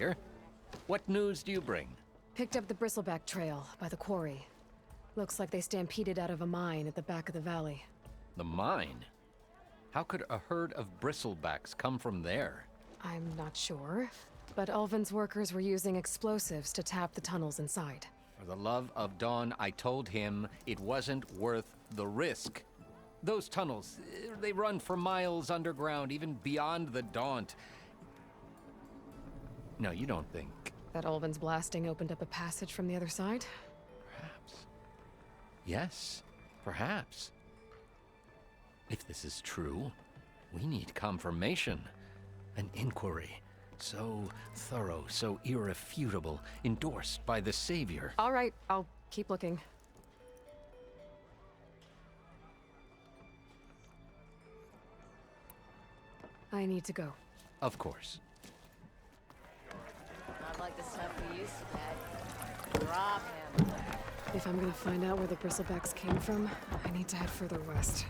familiar. What news do you bring? Picked up the Bristleback Trail by the quarry. Looks like they stampeded out of a mine at the back of the valley. The mine? How could a herd of bristlebacks come from there? I'm not sure, but Ulvin's workers were using explosives to tap the tunnels inside. For the love of Dawn, I told him it wasn't worth the risk. Those tunnels, they run for miles underground, even beyond the Daunt. No, you don't think. That Ulvin's blasting opened up a passage from the other side? Perhaps. Yes, perhaps. If this is true, we need confirmation. An inquiry. So thorough, so irrefutable, endorsed by the Savior. All right, I'll keep looking. I need to go. Of course. Not like the stuff we used to get. Drop him. If I'm gonna find out where the bristlebacks came from, I need to head further west.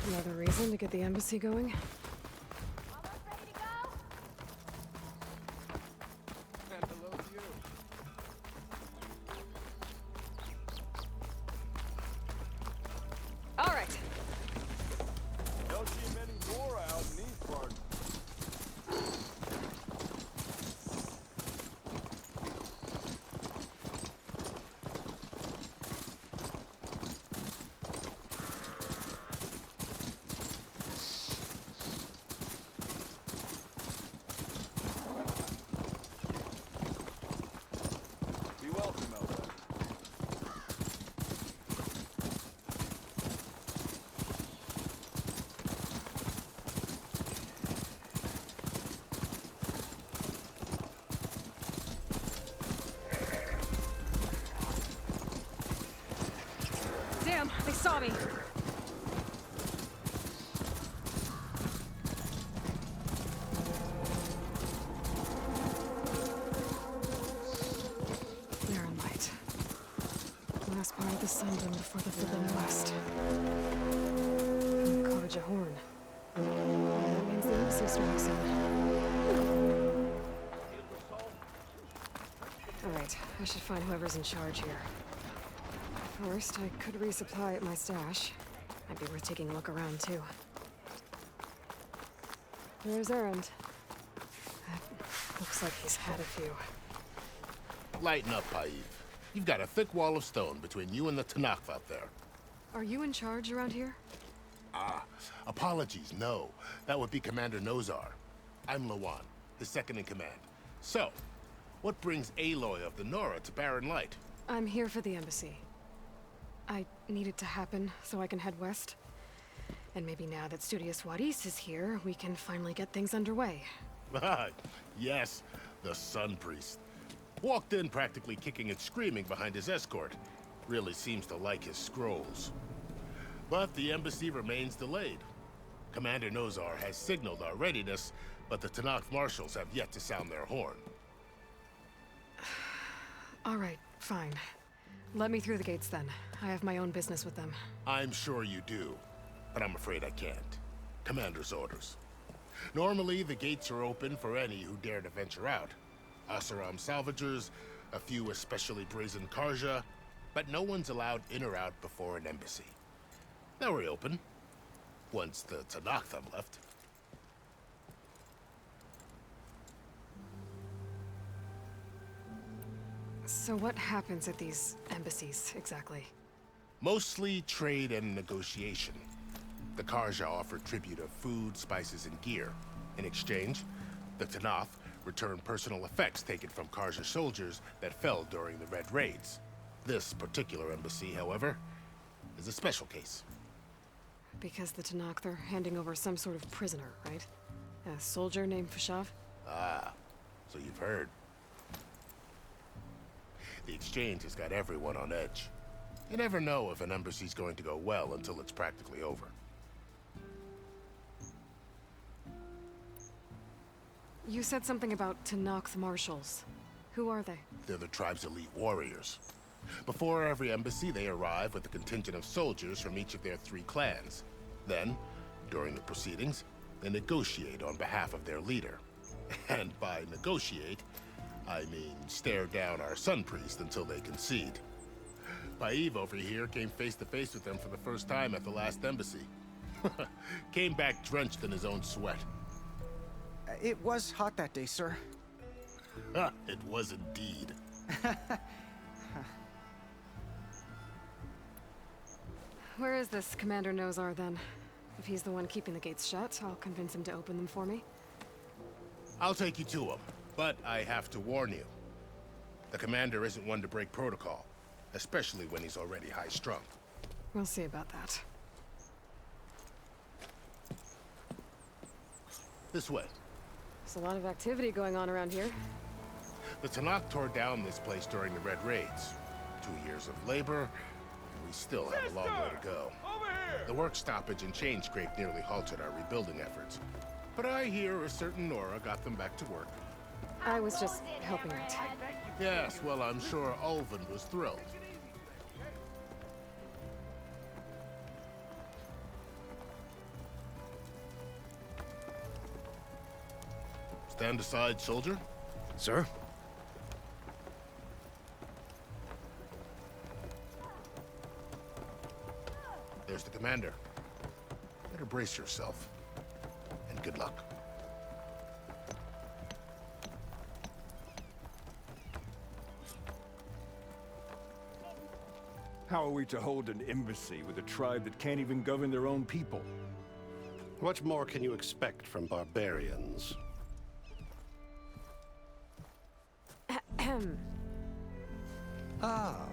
Another reason to get the embassy going? Almost ready to go? And hello to you. All right. Don't see many more out in these parts. Be welcome, Elder. Damn, they saw me. They're in light. Last part of the sunburn before the forbidden west. And the Karja horn. That means the embassy strikes in. Alright, I should find whoever's in charge here. First, I could resupply at my stash. Might be worth taking a look around, too. Where's Erend? That looks like he's had a few. Lighten up, Paiv. You've got a thick wall of stone between you and the Tanakh out there. Are you in charge around here? Apologies, no. That would be Commander Nozar. I'm Lawan, his second in command. So, what brings Aloy of the Nora to Barren Light? I'm here for the embassy. I need it to happen so I can head west. And maybe now that Studious Wadis is here, we can finally get things underway. Yes, the Sun Priest. Walked in practically kicking and screaming behind his escort. Really seems to like his scrolls. But the embassy remains delayed. Commander Nozar has signaled our readiness, but the Tanakh marshals have yet to sound their horn. All right, fine. Let me through the gates then. I have my own business with them. I'm sure you do, but I'm afraid I can't. Commander's orders. Normally, the gates are open for any who dare to venture out. Asaram salvagers, a few especially brazen Karja, but no one's allowed in or out before an embassy. They'll reopen, once the Tanakh have left. So what happens at these embassies, exactly? Mostly trade and negotiation. The Karja offer tribute of food, spices, and gear. In exchange, the Tanakh return personal effects taken from Karja soldiers that fell during the Red Raids. This particular embassy, however, is a special case. Because the Tanakh, they're handing over some sort of prisoner, right? A soldier named Fashav? So you've heard. The exchange has got everyone on edge. You never know if an embassy's going to go well until it's practically over. You said something about Tanakh marshals. Who are they? They're the tribe's elite warriors. Before every embassy, they arrive with a contingent of soldiers from each of their 3 clans. Then, during the proceedings, they negotiate on behalf of their leader. And by negotiate, I mean stare down our sun priest until they concede. Paeve over here came face to face with them for the first time at the last embassy. Came back drenched in his own sweat. It was hot that day, sir. It was indeed. Where is this Commander Nozar, then? If he's the one keeping the gates shut, I'll convince him to open them for me. I'll take you to him, but I have to warn you. The commander isn't one to break protocol, especially when he's already high-strung. We'll see about that. This way. There's a lot of activity going on around here. The Tanakh tore down this place during the Red Raids. 2 years of labor, and we still have a long way to go. Over here! The work stoppage and chain scrape nearly halted our rebuilding efforts. But I hear a certain Nora got them back to work. I was just helping out. Yes, well, I'm sure Ulvin was thrilled. Stand aside, soldier. Sir? There's the commander. Better brace yourself. And good luck. How are we to hold an embassy with a tribe that can't even govern their own people? What more can you expect from barbarians? Ahem. Ah.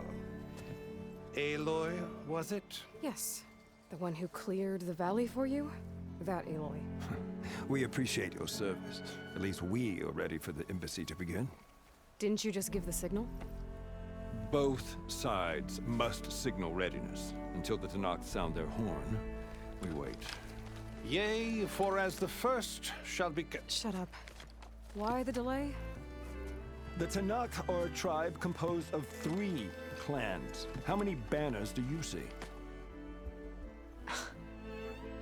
Aloy, was it? Yes. The one who cleared the valley for you? That Aloy. We appreciate your service. At least we are ready for the embassy to begin. Didn't you just give the signal? Both sides must signal readiness. Until the Tanakh sound their horn, we wait. Yea, for as the first shall be... Shut up. Why the delay? The Tanakh are a tribe composed of 3 clans. How many banners do you see?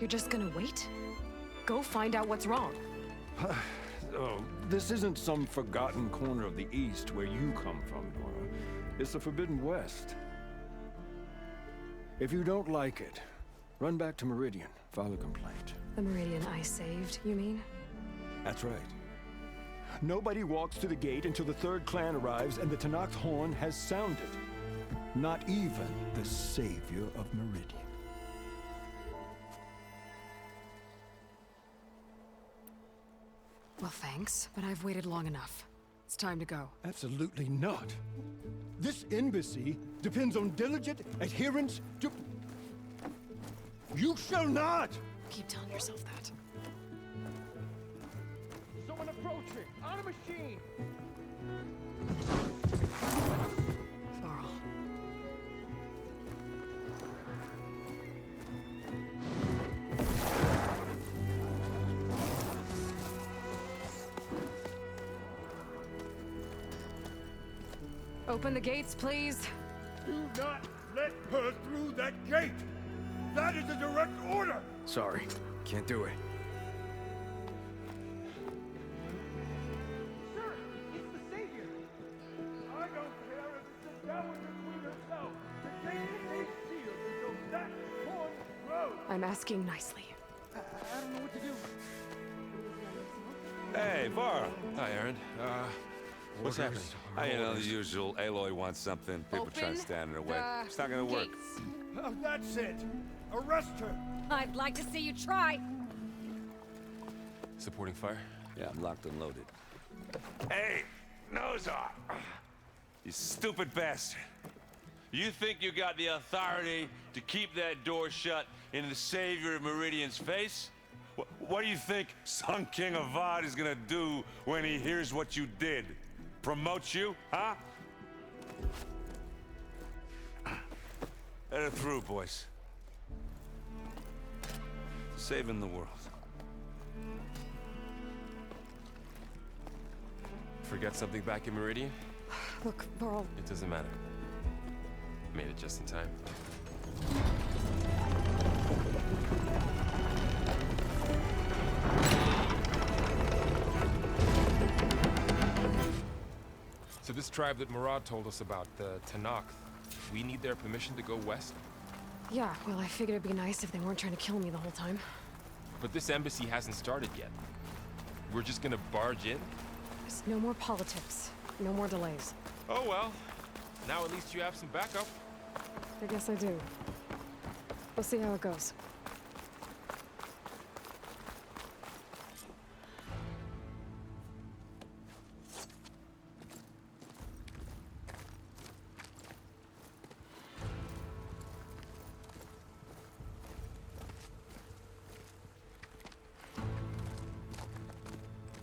You're just gonna wait? Go find out what's wrong. Oh, this isn't some forgotten corner of the East where you come from, Nora. It's the Forbidden West. If you don't like it, run back to Meridian, file a complaint. The Meridian I saved, you mean? That's right. Nobody walks to the gate until the 3rd clan arrives and the Tanakh's horn has sounded. Not even the savior of Meridian. Well, thanks, but I've waited long enough. It's time to go. Absolutely not. This embassy depends on diligent adherence to... You shall not! Keep telling yourself that. Someone approaching! On a machine! Varl. Open the gates, please. Do not let her through that gate! That is a direct order! Sorry, can't do it. Sir, it's the Savior! I don't care if it's the Dowager Queen herself! The gate is sealed until that horn grows! I'm asking nicely. I don't know what to do. Hey, Varl. Hi, Aaron. What's happening? You know, the usual. Aloy wants something. People trying to stand in her way. It's not gonna work. That's it! Arrest her! I'd like to see you try. Supporting fire? Yeah, I'm locked and loaded. Hey, Nozar! You stupid bastard. You think you got the authority to keep that door shut in the savior of Meridian's face? What do you think Sun King Avad is gonna do when he hears what you did? Promote you, huh? Let her through, boys. Saving the world. Forget something back in Meridian? Look, Varl, It doesn't matter. Made it just in time. This tribe that Murad told us about, the Tanakh, we need their permission to go west? Yeah, well, I figured it'd be nice if they weren't trying to kill me the whole time. But this embassy hasn't started yet. We're just gonna barge in? There's no more politics. No more delays. Oh well. Now at least you have some backup. I guess I do. We'll see how it goes.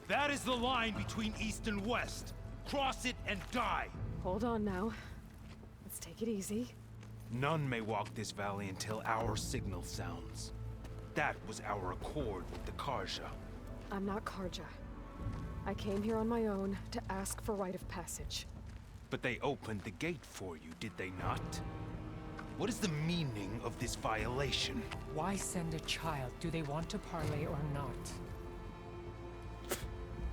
That is the line between East and West. Cross it and die. Hold on now. Let's take it easy. None may walk this valley until our signal sounds. That was our accord with the Karja. I'm not Karja. I came here on my own to ask for rite of passage. But they opened the gate for you, did they not? What is the meaning of this violation? Why send a child? Do they want to parley or not?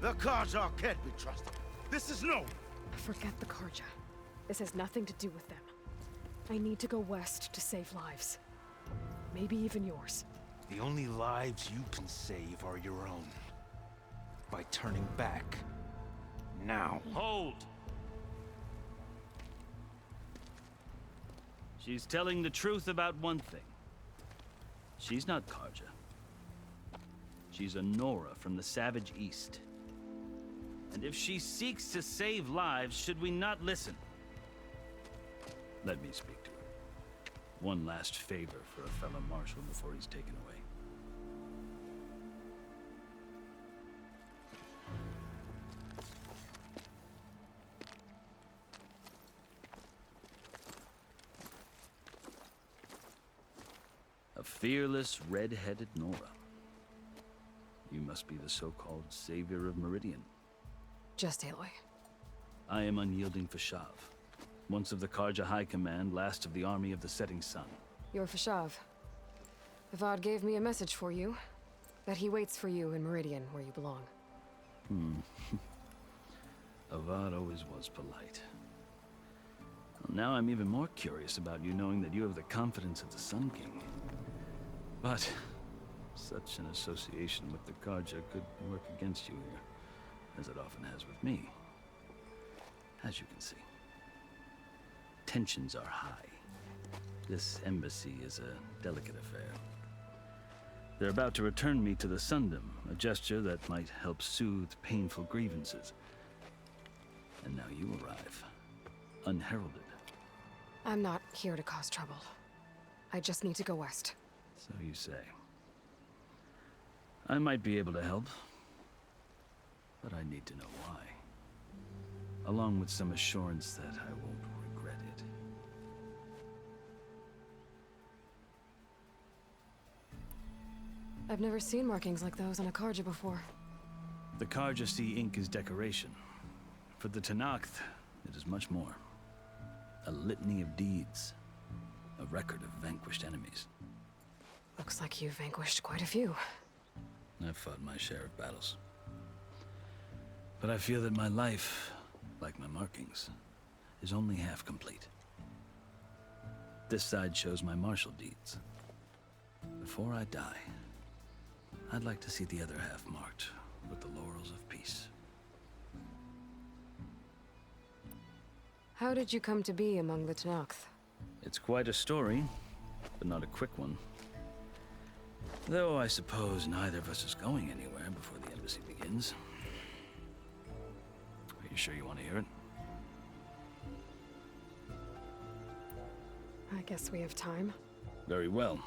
The Karja can't be trusted. This is known. Forget the Karja. This has nothing to do with them. I need to go west to save lives. Maybe even yours. The only lives you can save are your own. By turning back. Now. Hold! She's telling the truth about one thing. She's not Karja. She's a Nora from the Savage East. And if she seeks to save lives, should we not listen? Let me speak to her. One last favor for a fellow marshal before he's taken away. A fearless, red-headed Nora. You must be the so-called savior of Meridian. Just Aloy. I am unyielding Fashav. Once of the Karja High Command, last of the army of the setting sun. You're Fashav. Avad gave me a message for you. That he waits for you in Meridian, where you belong. Avad always was polite. Well, now I'm even more curious about you knowing that you have the confidence of the Sun King. But such an association with the Karja could work against you here, as it often has with me. As you can see, tensions are high. This embassy is a delicate affair. They're about to return me to the Sundom, a gesture that might help soothe painful grievances. And now you arrive, unheralded. I'm not here to cause trouble. I just need to go west. So you say. I might be able to help, but I need to know why. Along with some assurance that I won't regret it. I've never seen markings like those on a Karja before. The Karja see ink as decoration. For the Tanakh, it is much more. A litany of deeds. A record of vanquished enemies. Looks like you've vanquished quite a few. I've fought my share of battles. But I feel that my life, like my markings, is only half complete. This side shows my martial deeds. Before I die, I'd like to see the other half marked with the laurels of peace. How did you come to be among the Tanakh? It's quite a story, but not a quick one. Though I suppose neither of us is going anywhere before the embassy begins. Are you sure you want to hear it? I guess we have time. Very well.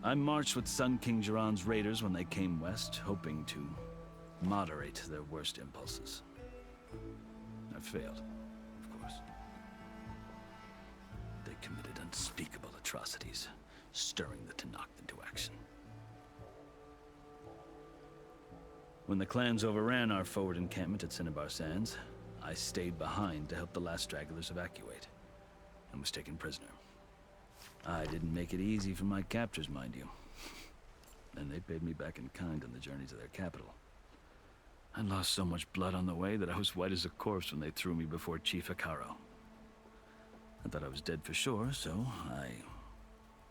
I marched with Sun King Jiran's raiders when they came west, hoping to moderate their worst impulses. I failed, of course. They committed unspeakable atrocities, stirring the Tanakh into action. When the clans overran our forward encampment at Cinnabar Sands, I stayed behind to help the last stragglers evacuate, and was taken prisoner. I didn't make it easy for my captors, mind you. And they paid me back in kind on the journey to their capital. I lost so much blood on the way that I was white as a corpse when they threw me before Chief Hikaru. I thought I was dead for sure, so I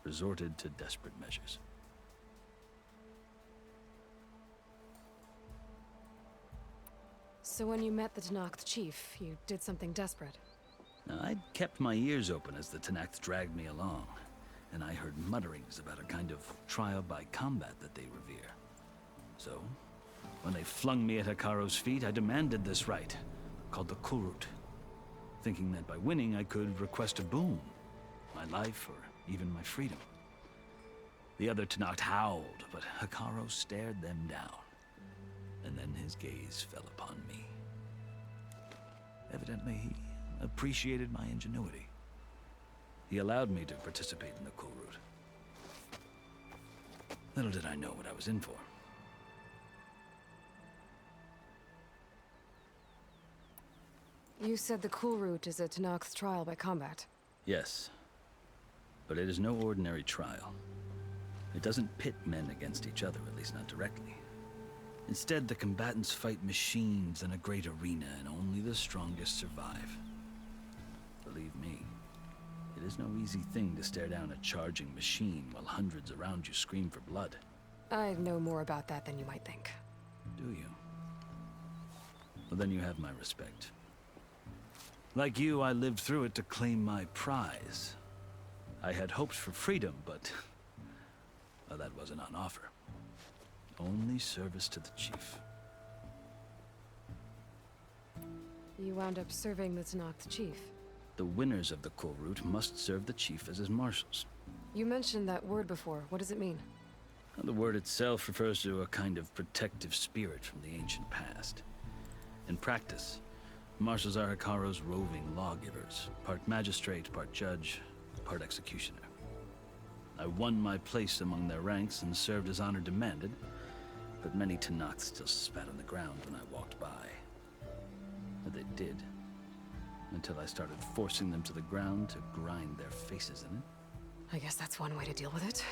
resorted to desperate measures. So when you met the Tenakth chief, you did something desperate. Now, I'd kept my ears open as the Tenakth dragged me along, and I heard mutterings about a kind of trial by combat that they revere. So, when they flung me at Hikaru's feet, I demanded this right, called the Kurut, thinking that by winning I could request a boon, my life or even my freedom. The other Tenakth howled, but Hikaru stared them down, and then his gaze fell upon me. Evidently, he appreciated my ingenuity. He allowed me to participate in the Kurut. Little did I know what I was in for. You said the Kurut is a Tenakth trial by combat. Yes, but it is no ordinary trial. It doesn't pit men against each other, at least not directly. Instead, the combatants fight machines in a great arena, and only the strongest survive. Believe me, it is no easy thing to stare down a charging machine while hundreds around you scream for blood. I know more about that than you might think. Do you? Well, then you have my respect. Like you, I lived through it to claim my prize. I had hoped for freedom, but well, that wasn't on offer. Only service to the chief. You wound up serving the Tenakth chief. The winners of the Kurut must serve the chief as his marshals. You mentioned that word before. What does it mean? Well, the word itself refers to a kind of protective spirit from the ancient past. In practice, marshals are Hikaru's roving lawgivers, part magistrate, part judge, part executioner. I won my place among their ranks and served as honor demanded, but many Tenakth still spat on the ground when I walked by. But they did, until I started forcing them to the ground to grind their faces in it. I guess that's one way to deal with it.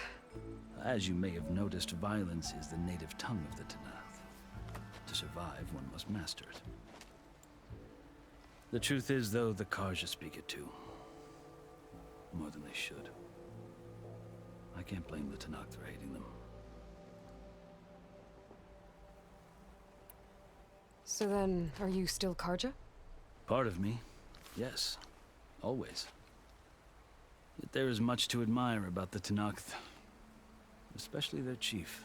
As you may have noticed, violence is the native tongue of the Tenakth. To survive, one must master it. The truth is, though, the Karja speak it too. More than they should. I can't blame the Tenakth for hating them. So then, are you still Karja? Part of me, yes. Always. Yet there is much to admire about the Tenakth. Especially their chief.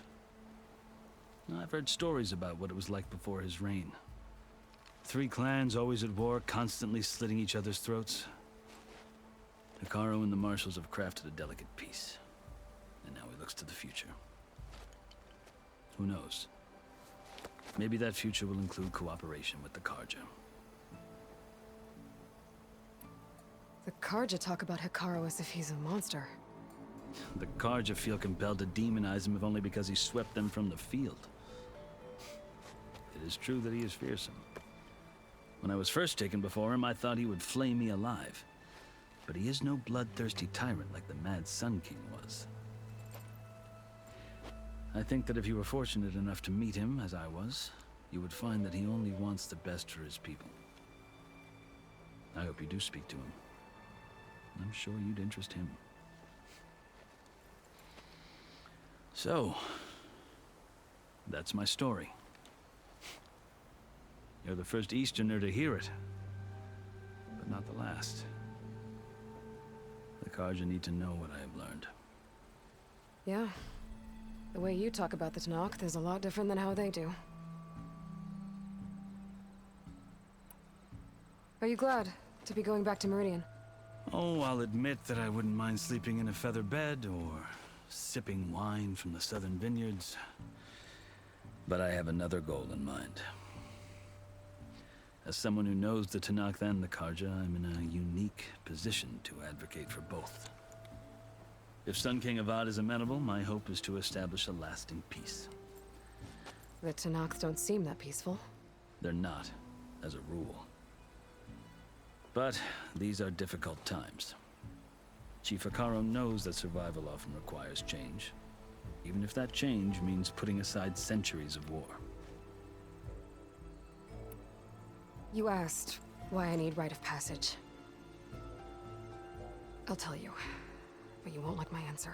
I've heard stories about what it was like before his reign. 3 clans always at war, constantly slitting each other's throats. Hikaru and the marshals have crafted a delicate peace. And now he looks to the future. Who knows? Maybe that future will include cooperation with the Karja. The Karja talk about Hikaru as if he's a monster. The Karja feel compelled to demonize him if only because he swept them from the field. It is true that he is fearsome. When I was first taken before him, I thought he would flay me alive. But he is no bloodthirsty tyrant like the Mad Sun King was. I think that if you were fortunate enough to meet him, as I was, you would find that he only wants the best for his people. I hope you do speak to him. I'm sure you'd interest him. So, that's my story. You're the first Easterner to hear it, but not the last. The Karja need to know what I have learned. Yeah. The way you talk about the Tenakth is a lot different than how they do. Are you glad to be going back to Meridian? Oh, I'll admit that I wouldn't mind sleeping in a feather bed or sipping wine from the southern vineyards. But I have another goal in mind. As someone who knows the Tenakth and the Karja, I'm in a unique position to advocate for both. If Sun King Avad is amenable, my hope is to establish a lasting peace. The Tenakth don't seem that peaceful. They're not, as a rule. But these are difficult times. Chief Hikaru knows that survival often requires change, even if that change means putting aside centuries of war. You asked why I need rite of passage. I'll tell you, but you won't like my answer.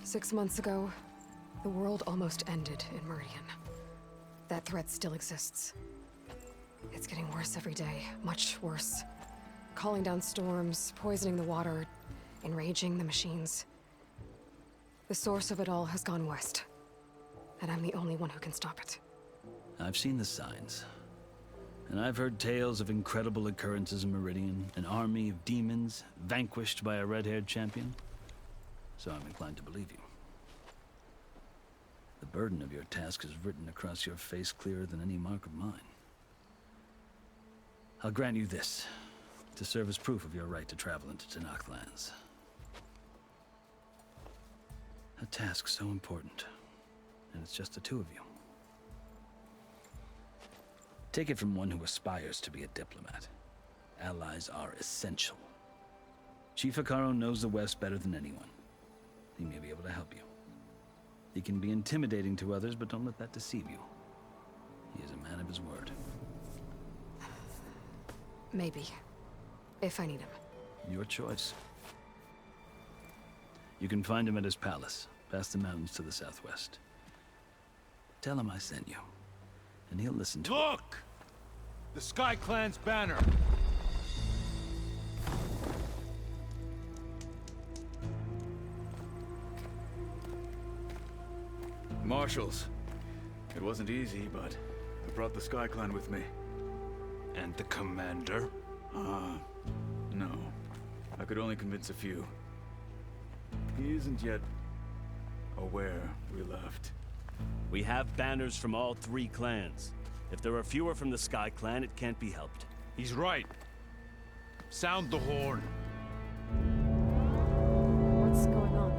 6 months ago, the world almost ended in Meridian. That threat still exists. It's getting worse every day, much worse. Calling down storms, poisoning the water, enraging the machines. The source of it all has gone west, and I'm the only one who can stop it. I've seen the signs. And I've heard tales of incredible occurrences in Meridian, an army of demons vanquished by a red-haired champion. So I'm inclined to believe you. The burden of your task is written across your face clearer than any mark of mine. I'll grant you this, to serve as proof of your right to travel into Tenakth lands. A task so important, and it's just the two of you. Take it from one who aspires to be a diplomat. Allies are essential. Chief Hekarro knows the West better than anyone. He may be able to help you. He can be intimidating to others, but don't let that deceive you. He is a man of his word. Maybe. If I need him. Your choice. You can find him at his palace, past the mountains to the southwest. Tell him I sent you, and he'll listen to Look! The Sky Clan's banner! Marshals. It wasn't easy, but I brought the Sky Clan with me. And the commander? No. I could only convince a few. He isn't yet aware we left. We have banners from all 3 clans. If there are fewer from the Sky Clan, it can't be helped. He's right. Sound the horn. What's going on?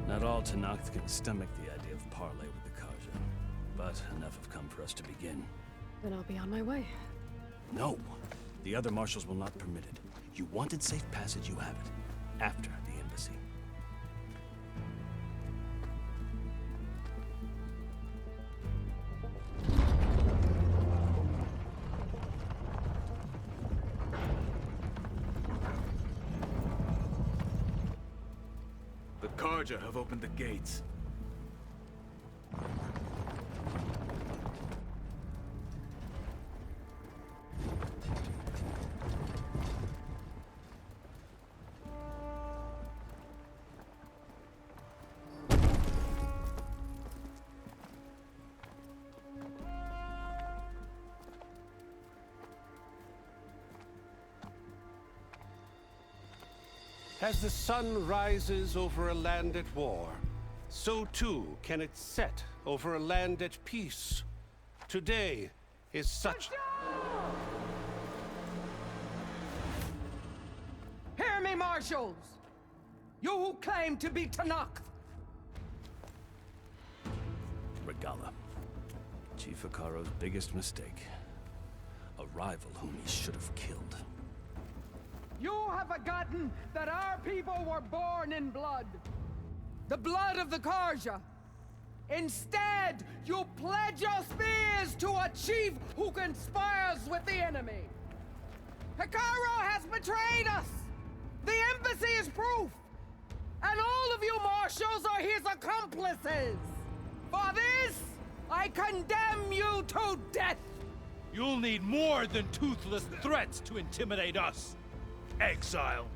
Not all Tenakth can stomach the idea of parley with the Karja, but enough have come for us to begin. Then I'll be on my way. No! The other marshals will not permit it. You wanted safe passage, you have it. After the embassy. The Karja have opened the gates. As the sun rises over a land at war, so too can it set over a land at peace. Today is such... Hear me, marshals! You who claim to be Tenakth! Regala. Chief Hekarro's biggest mistake. A rival whom he should have killed. You have forgotten that our people were born in blood. The blood of the Karja. Instead, you pledge your spears to a chief who conspires with the enemy. Hekarro has betrayed us! The embassy is proof! And all of you marshals are his accomplices! For this, I condemn you to death! You'll need more than toothless threats to intimidate us. Exile.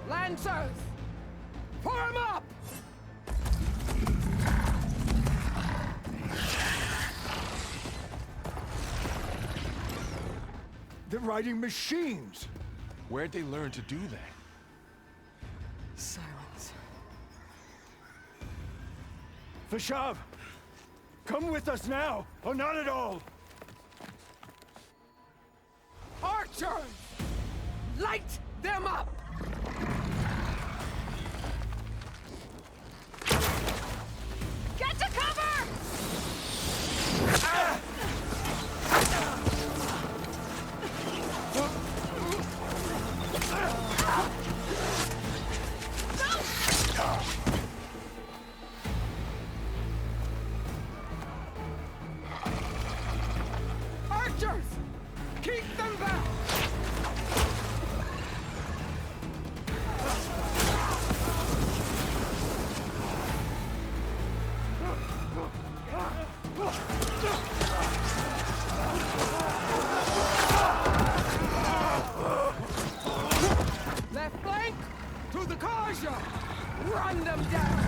Lancers! Form up! They're riding machines! Where'd they learn to do that? Silence. Vashav! Come with us now, or not at all! Archers! Light them up! Get to cover! Ah! Run them down!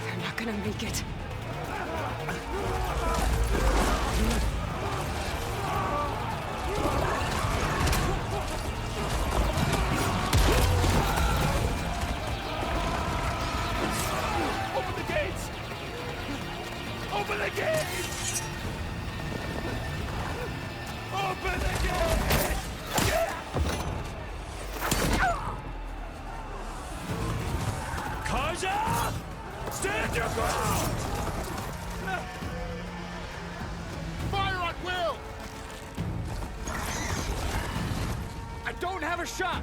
They're not gonna make it. Open the gates! Open the gates! Open the gates! Kaja! Stand your ground! Fire at will! I don't have a shot!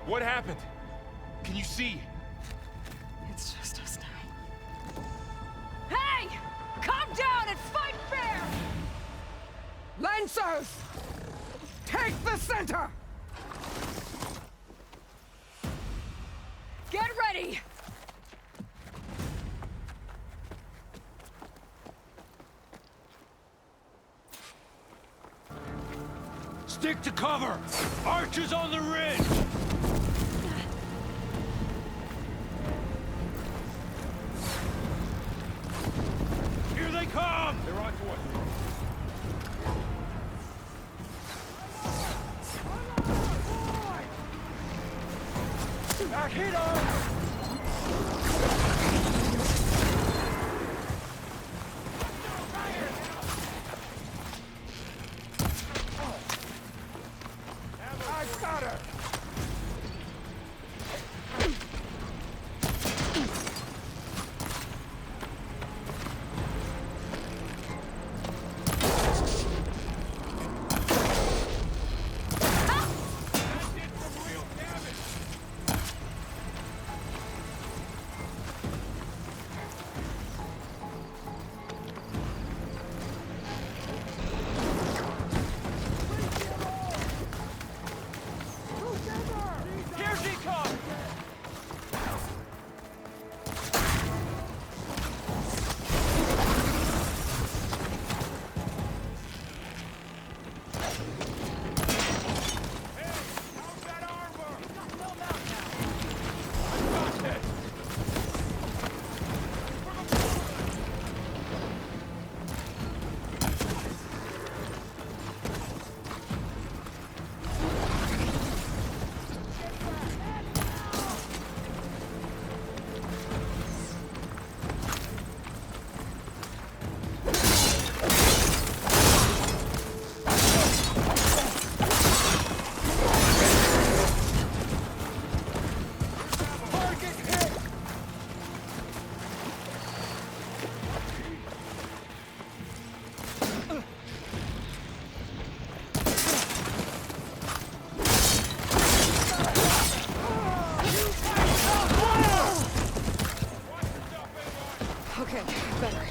What happened? Can you see? It's just us now. Hey! Calm down and fight fair! Lancers! Take the center! Get ready! Stick to cover! Archers on the ridge! Here they come! They're on to us. Back hit I got her! Here she comes! Okay, better.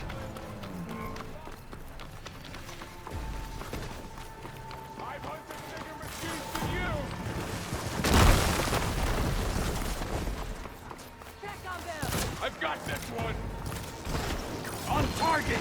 I've got this one! On target!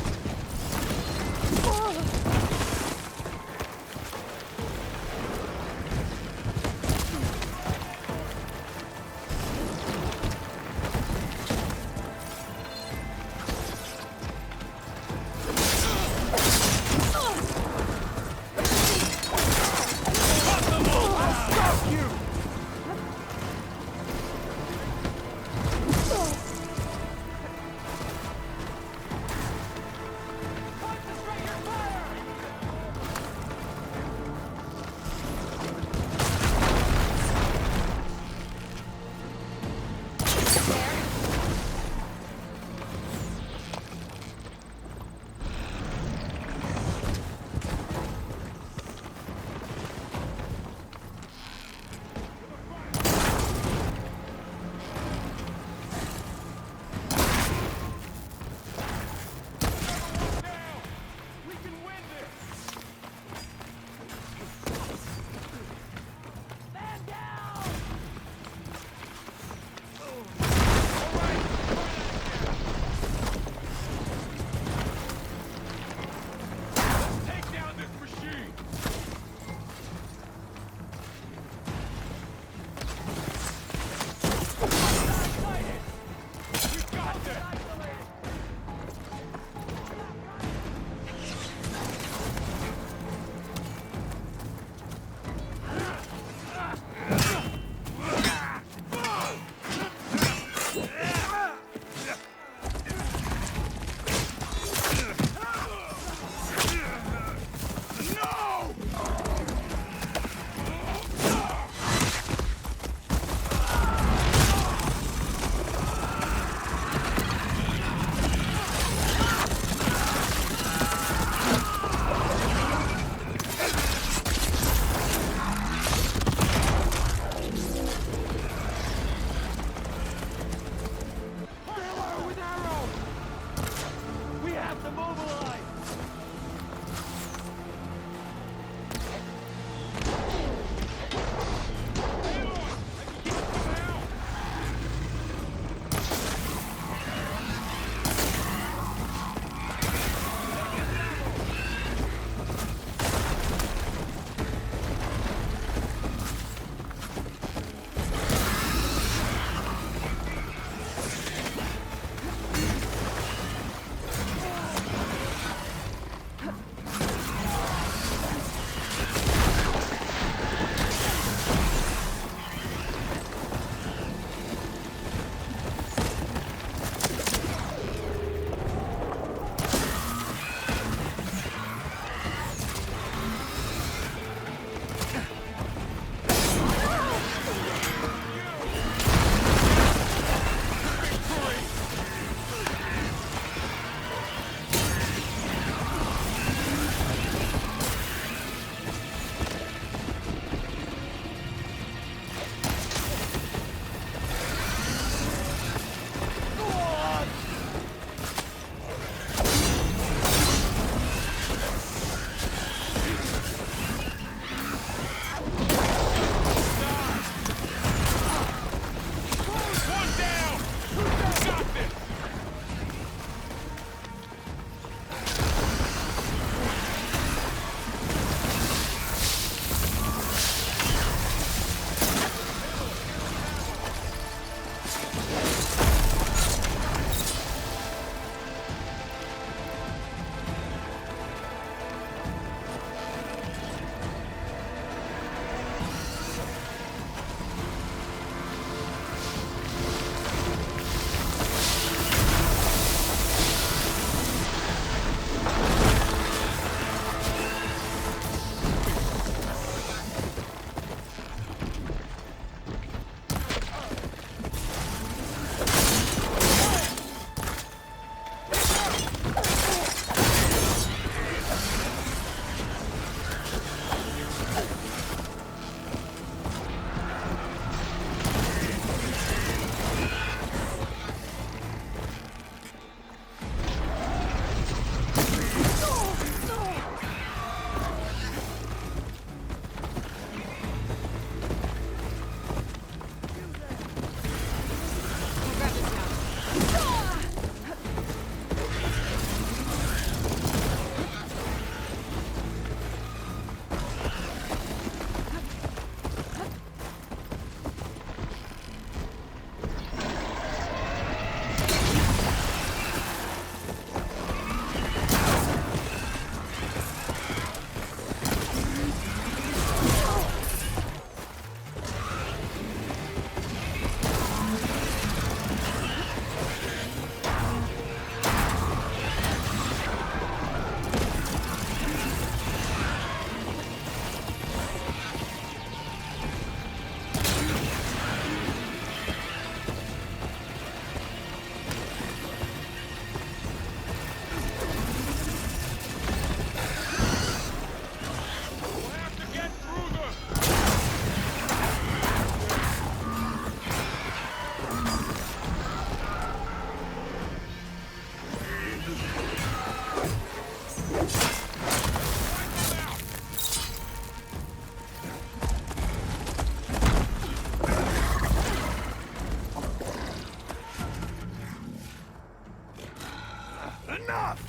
enough!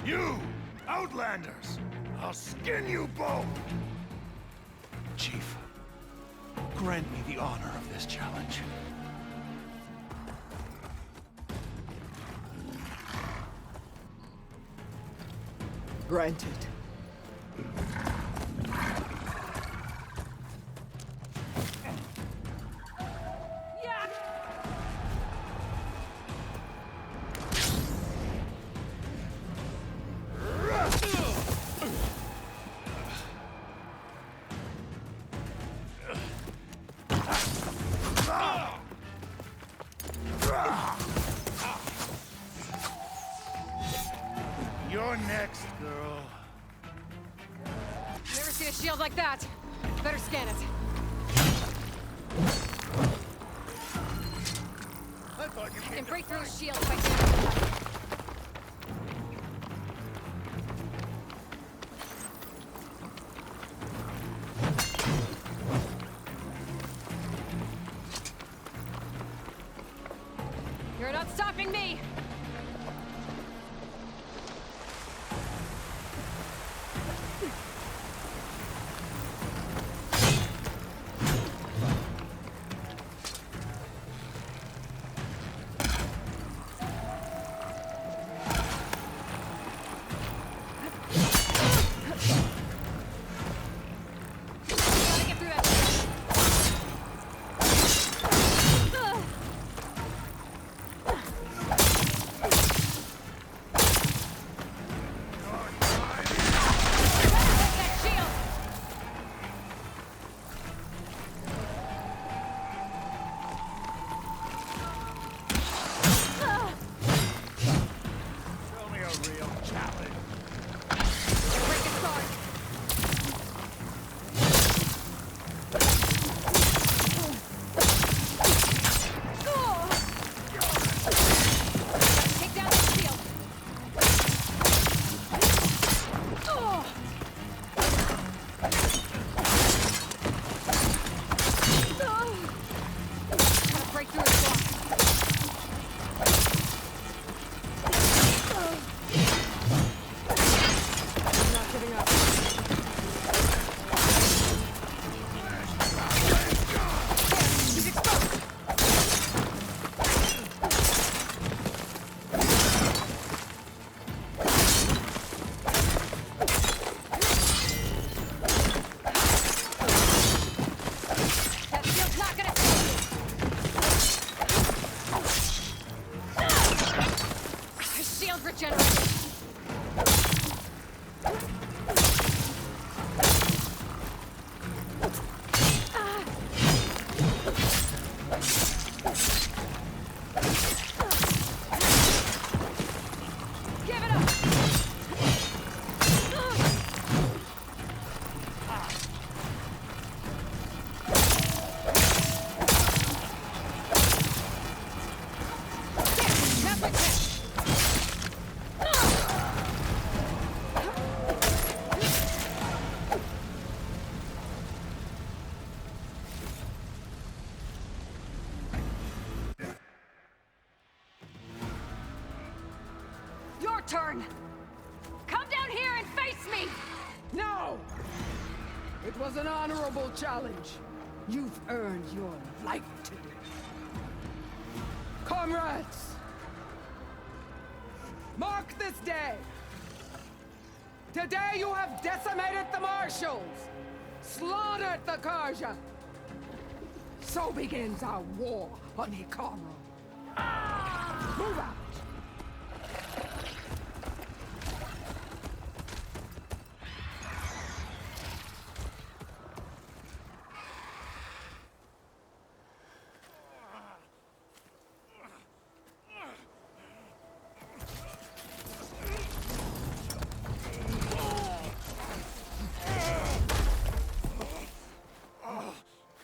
You, Outlanders! I'll skin you both! Chief, grant me the honor of this challenge. Granted. You're next, girl. Never seen a shield like that. Better scan it. I thought you I can break through a shield if I can. You're not stopping me! Gotta get through that shield. That shield! Show me a real challenge. Break his guard. Gotta take down that shield. Gotta break through his block. I'm not giving up. He's exposed. That shield's not gonna save you. His shield regenerated. Give it up. That's my chance. Your turn. Come down here and face me. No! It was an honorable challenge. You've earned your life today. Comrades! Mark this day! Today you have decimated the Marshals! Slaughtered the Karja! So begins our war on Hikaru. Move out!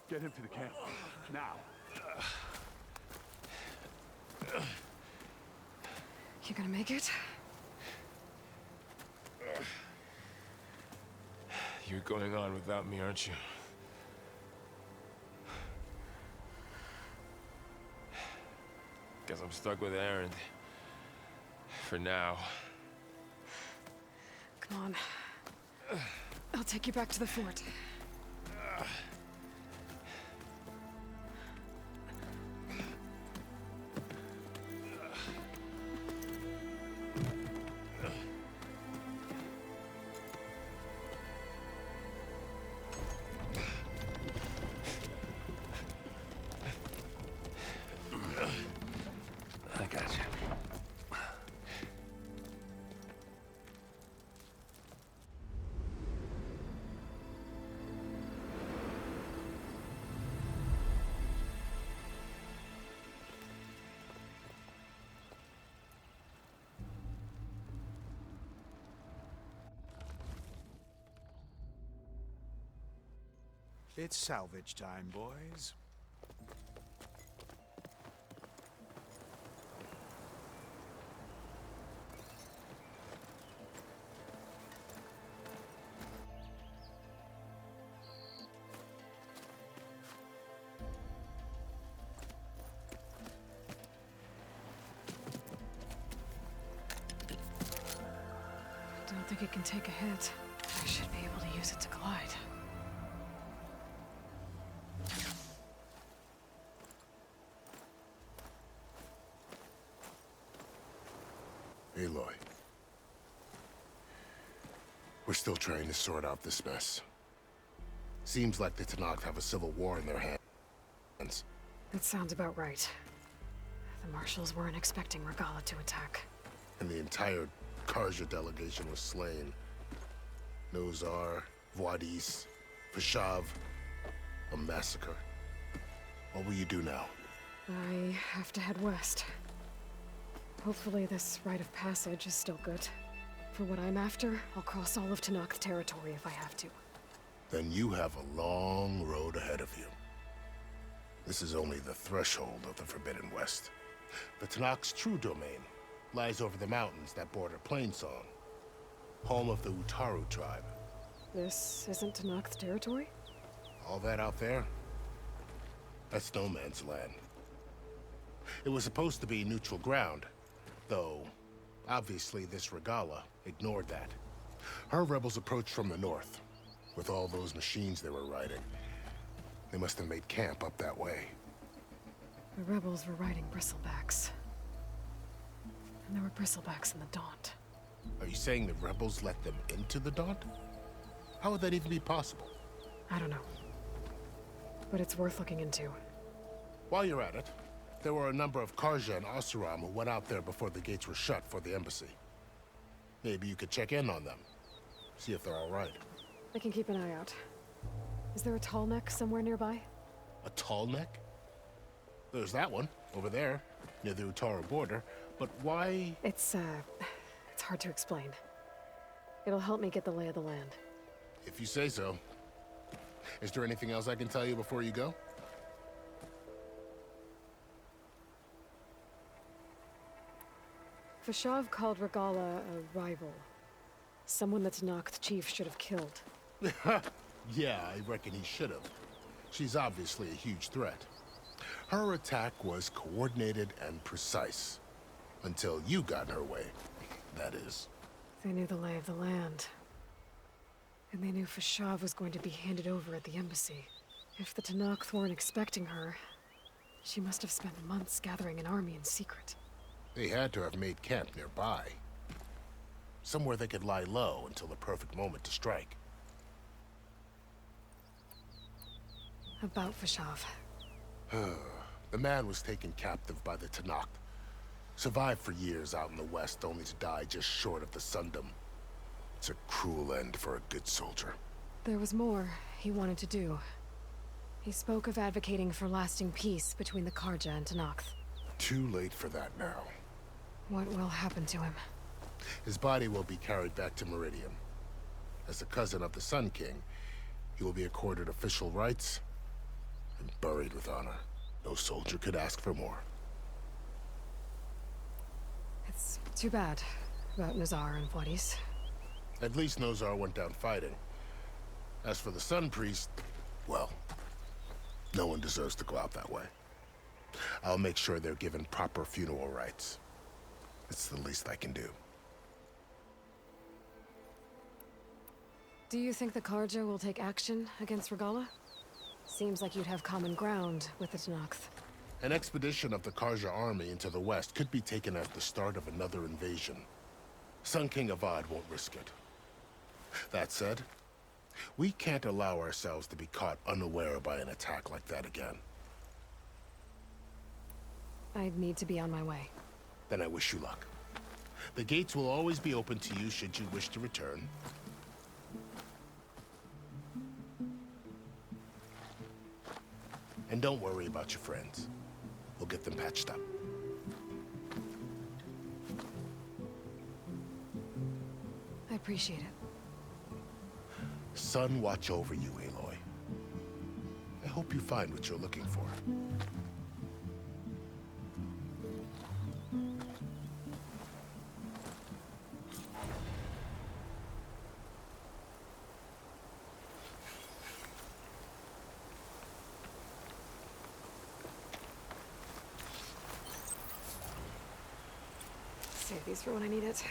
Get him to the camp. Now. You gonna make it? You're going on without me, aren't you? Guess I'm stuck with Aaron. For now. Come on. I'll take you back to the fort. I got you. It's salvage time, boys. I don't think it can take a hit. I should be able to use it to glide. Aloy. We're still trying to sort out this mess. Seems like the Tenakth have a civil war in their hands. That sounds about right. The marshals weren't expecting Regala to attack. And the entire Karja delegation was slain. Nozar, Voidis, Vashav. A massacre. What will you do now? I have to head west. Hopefully this rite of passage is still good. For what I'm after, I'll cross all of Tenakth territory if I have to. Then you have a long road ahead of you. This is only the threshold of the Forbidden West. The Tenakth's true domain lies over the mountains that border Plainsong, home of the Utaru tribe. This isn't Tenakth territory? All that out there? That's no man's land. It was supposed to be neutral ground, though obviously this Regala ignored that. Her rebels approached from the north, with all those machines they were riding. They must have made camp up that way. The rebels were riding bristlebacks. And there were bristlebacks in the Daunt. Are you saying the rebels let them into the Daunt? How would that even be possible? I don't know. But it's worth looking into. While you're at it, there were a number of Karja and Oseram who went out there before the gates were shut for the embassy. Maybe you could check in on them. See if they're all right. I can keep an eye out. Is there a tall neck somewhere nearby? A tall neck? There's that one, over there, near the Utaru border. But why? It's hard to explain. It'll help me get the lay of the land. If you say so. Is there anything else I can tell you before you go? Vashav called Regala a rival. Someone that Tenakth chief should have killed. Yeah, I reckon he should have. She's obviously a huge threat. Her attack was coordinated and precise. Until you got in her way, that is. They knew the lay of the land. And they knew Vashav was going to be handed over at the embassy. If the Tenakth weren't expecting her, she must have spent months gathering an army in secret. They had to have made camp nearby. Somewhere they could lie low until the perfect moment to strike. About Vashav. The man was taken captive by the Tenakth. Survived for years out in the west, only to die just short of the Sundom. It's a cruel end for a good soldier. There was more he wanted to do. He spoke of advocating for lasting peace between the Karja and Tenakth. Too late for that now. What will happen to him? His body will be carried back to Meridian. As the cousin of the Sun King, he will be accorded official rights and buried with honor. No soldier could ask for more. It's too bad about Nozar and Voidis. At least Nozar went down fighting. As for the Sun Priest, well, no one deserves to go out that way. I'll make sure they're given proper funeral rites. It's the least I can do. Do you think the Karja will take action against Regala? Seems like you'd have common ground with the Tenakth. An expedition of the Karja army into the west could be taken at the start of another invasion. Sun King Avad won't risk it. That said, we can't allow ourselves to be caught unaware by an attack like that again. I'd need to be on my way. Then I wish you luck. The gates will always be open to you should you wish to return. And don't worry about your friends. We'll get them patched up. I appreciate it. Sun watch over you, Aloy. I hope you find what you're looking for. Save these for when I need it.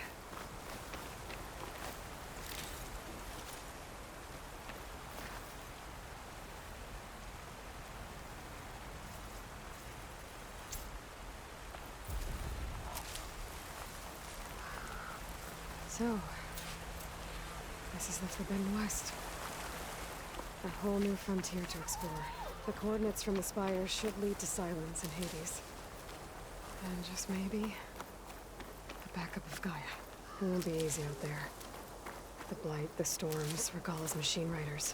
So, this is the Forbidden West. A whole new frontier to explore. The coordinates from the spire should lead to Silence and Hades. And just maybe, the backup of Gaia. It won't be easy out there. The Blight, the Storms, Regala's machine riders.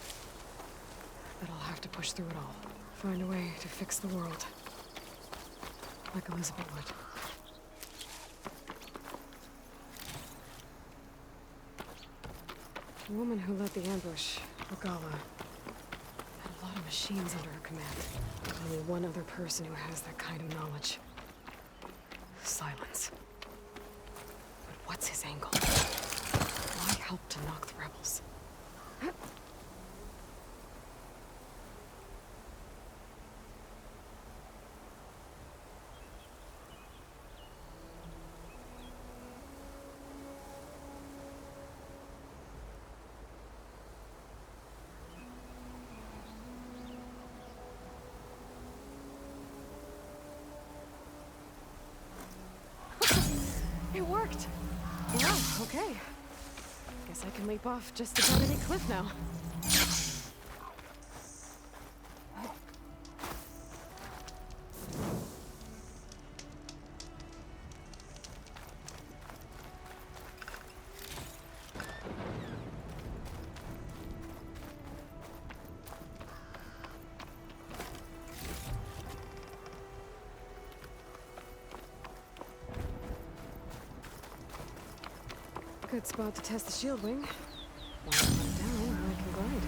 But I'll have to push through it all. Find a way to fix the world. Like Elizabeth would. The woman who led the ambush, Regala, had a lot of machines under her command. Only one other person who has that kind of knowledge. Silence. But what's his angle? Why help to knock the rebels? It worked! Wow, okay. Guess I can leap off just about any cliff now. Good spot to test the shield wing. While I'm down, I can glide.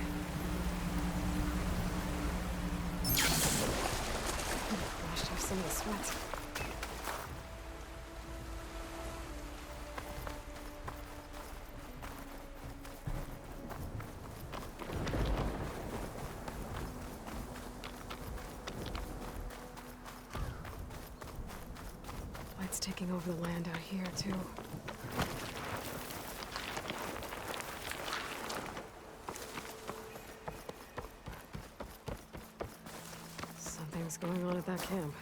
Washed off some of the sweat. Light's taking over the land out here, too. Something's going on at that camp.